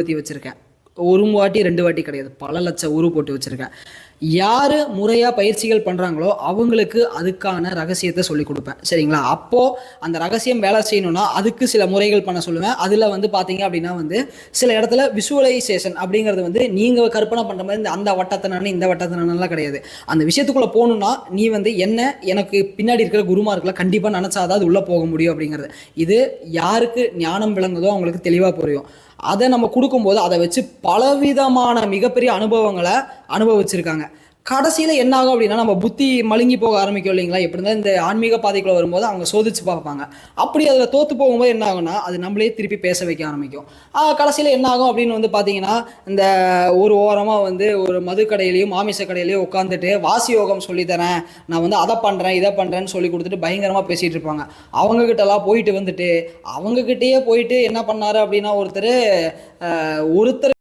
பற்றி வச்சுருக்கேன். ஒரு வாட்டி 2 வாட்டி கிடையாது, பல லட்சம் ஊரு போட்டு வச்சுருக்கேன். யார் முறையாக பயிற்சிகள் பண்ணுறாங்களோ அவங்களுக்கு அதுக்கான ரகசியத்தை சொல்லிக் கொடுப்பேன். சரிங்களா? அப்போது அந்த ரகசியம் வேலை செய்யணும்னா அதுக்கு சில முறைகள் பண்ண சொல்லுவேன். அதில் வந்து பார்த்தீங்க அப்படின்னா வந்து சில இடத்துல விசுவலைசேஷன் அப்படிங்கிறது வந்து நீங்கள் கற்பனை பண்ணுற மாதிரி அந்த வட்டத்தை நான் இந்த வட்டத்தை நானெல்லாம் கிடையாது. அந்த விஷயத்துக்குள்ளே போகணுன்னா நீ வந்து என்ன எனக்கு பின்னாடி இருக்கிற குருமார்க்கெலாம் கண்டிப்பாக நினச்சாதான் அது உள்ளே போக முடியும் அப்படிங்கிறது. இது யாருக்கு ஞானம் விளங்குதோ அவங்களுக்கு தெளிவாக புரியும். அதை நம்ம கொடுக்கும்போது அதை வச்சு பலவிதமான மிகப்பெரிய அனுபவங்களை அனுபவிச்சிருக்காங்க. கடைசியில் என்ன ஆகும் அப்படின்னா நம்ம புத்தி மழுங்கி போக ஆரம்பிக்கும் இல்லைங்களா? எப்படி இருந்தால் இந்த ஆன்மீக பாதைக்குள்ள வரும்போது அவங்க சோதிச்சு பார்ப்பாங்க. அப்படி அதில் தோற்று போகும்போது என்ன ஆகும்னா அது நம்மளே திருப்பி பேச வைக்க ஆரம்பிக்கும். கடைசியில் என்ன ஆகும் அப்படின்னு வந்து பார்த்தீங்கன்னா இந்த ஒரு ஓரமாக வந்து ஒரு மது கடையிலையும் மாமிச கடையிலையும் உட்காந்துட்டு வாசி யோகம் சொல்லித்தரேன், நான் வந்து அதை பண்ணுறேன் இதை பண்ணுறேன்னு சொல்லி கொடுத்துட்டு பயங்கரமாக பேசிகிட்டு இருப்பாங்க. அவங்கக்கிட்டலாம் போயிட்டு வந்துட்டு அவங்கக்கிட்டேயே போயிட்டு என்ன பண்ணாரு அப்படின்னா ஒருத்தர்